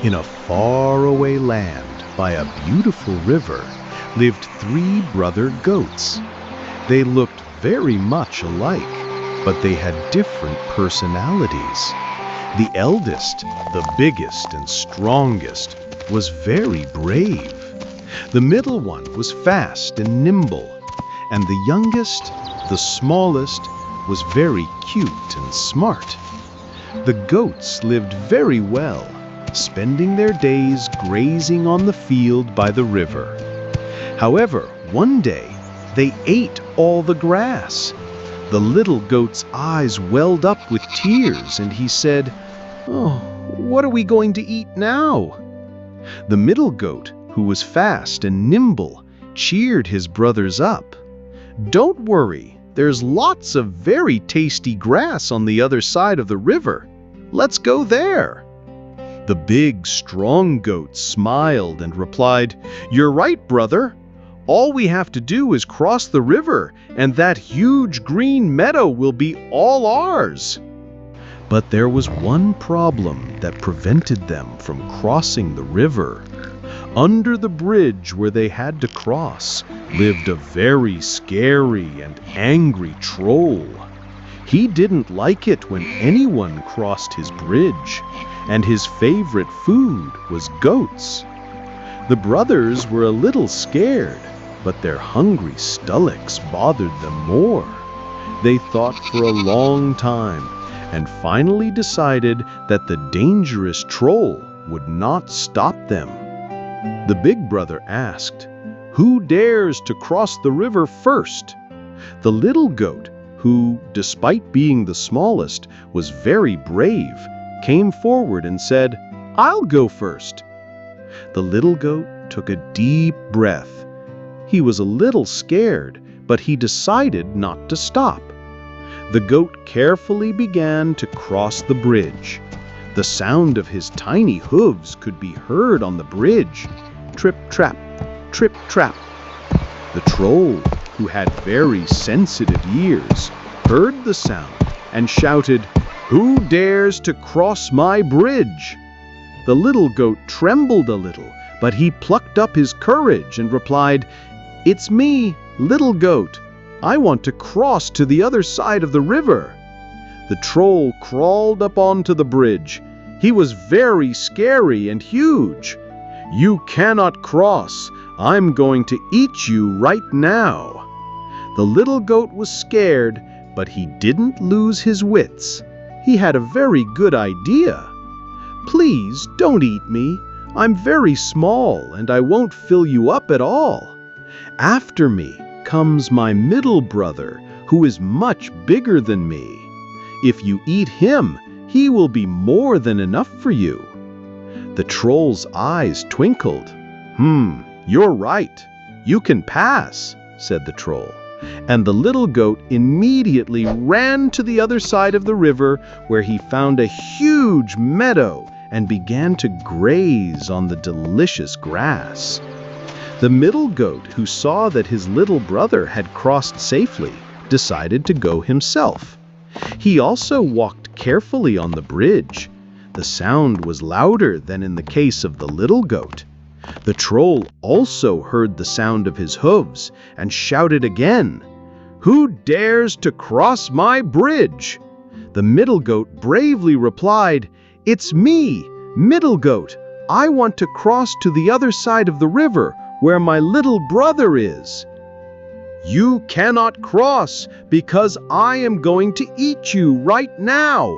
In a faraway land by a beautiful river lived three brother goats. They looked very much alike, but they had different personalities. The eldest, the biggest and strongest, was very brave. The middle one was fast and nimble, and the youngest, the smallest, was very cute and smart. The goats lived very well, spending their days grazing on the field by the river. However, one day, they ate all the grass. The little goat's eyes welled up with tears, and he said, "Oh, what are we going to eat now?" The middle goat, who was fast and nimble, cheered his brothers up. "Don't worry, there's lots of very tasty grass on the other side of the river. Let's go there." The big, strong goat smiled and replied, "You're right, brother. All we have to do is cross the river, and that huge green meadow will be all ours." But there was one problem that prevented them from crossing the river. Under the bridge where they had to cross lived a very scary and angry troll. He didn't like it when anyone crossed his bridge, and his favorite food was goats. The brothers were a little scared, but their hungry stomachs bothered them more. They thought for a long time and finally decided that the dangerous troll would not stop them. The big brother asked, "Who dares to cross the river first?" The little goat, who, despite being the smallest, was very brave, came forward and said, "I'll go first." The little goat took a deep breath. He was a little scared, but he decided not to stop. The goat carefully began to cross the bridge. The sound of his tiny hooves could be heard on the bridge. Trip-trap, trip-trap. The troll, who had very sensitive ears, heard the sound and shouted, "Who dares to cross my bridge?" The little goat trembled a little, but he plucked up his courage and replied, "It's me, little goat. I want to cross to the other side of the river." The troll crawled up onto the bridge. He was very scary and huge. "You cannot cross. I'm going to eat you right now." The little goat was scared, but he didn't lose his wits. He had a very good idea. "Please don't eat me. I'm very small and I won't fill you up at all. After me comes my middle brother, who is much bigger than me. If you eat him, he will be more than enough for you." The troll's eyes twinkled. You're right. You can pass," said the troll. And the little goat immediately ran to the other side of the river, where he found a huge meadow and began to graze on the delicious grass. The middle goat, who saw that his little brother had crossed safely, decided to go himself. He also walked carefully on the bridge. The sound was louder than in the case of the little goat. The troll also heard the sound of his hooves and shouted again, "Who dares to cross my bridge?" The middle goat bravely replied, "It's me, middle goat. I want to cross to the other side of the river where my little brother is." "You cannot cross because I am going to eat you right now."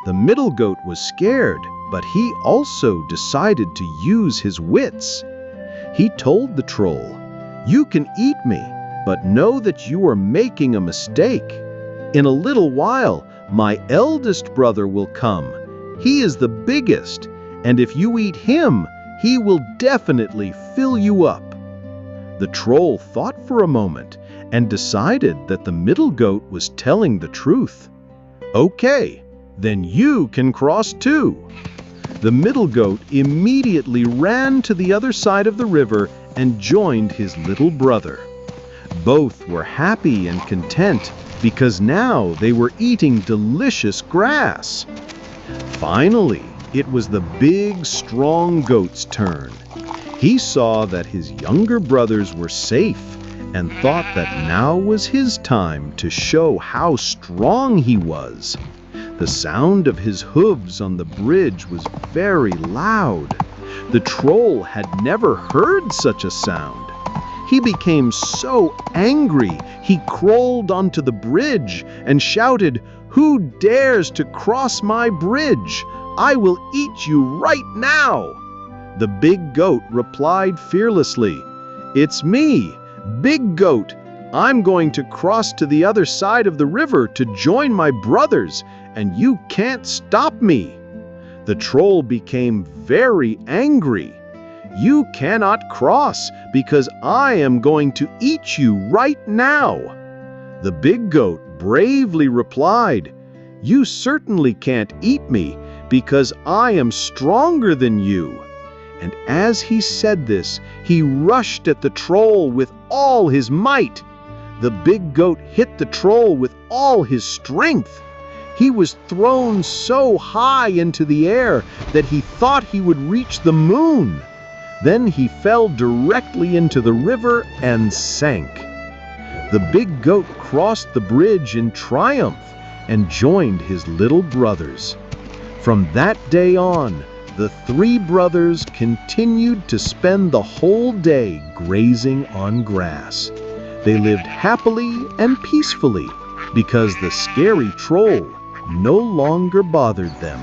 The middle goat was scared, but he also decided to use his wits. He told the troll, "You can eat me, but know that you are making a mistake. In a little while, my eldest brother will come. He is the biggest, and if you eat him, he will definitely fill you up." The troll thought for a moment and decided that the middle goat was telling the truth. "Okay, then you can cross too." The middle goat immediately ran to the other side of the river and joined his little brother. Both were happy and content because now they were eating delicious grass. Finally, It was the big, strong goat's turn. He saw that his younger brothers were safe and thought that now was his time to show how strong he was. The sound of his hooves on the bridge was very loud. The troll had never heard such a sound. He became so angry, he crawled onto the bridge and shouted, "Who dares to cross my bridge? I will eat you right now!" The big goat replied fearlessly, "It's me, Big Goat. I'm going to cross to the other side of the river to join my brothers, and you can't stop me." The troll became very angry. "You cannot cross because I am going to eat you right now." The big goat bravely replied, "You certainly can't eat me because I am stronger than you." And as he said this, he rushed at the troll with all his might. The big goat hit the troll with all his strength. He was thrown so high into the air that he thought he would reach the moon. Then he fell directly into the river and sank. The big goat crossed the bridge in triumph and joined his little brothers. From that day on, the three brothers continued to spend the whole day grazing on grass. They lived happily and peacefully because the scary troll no longer bothered them.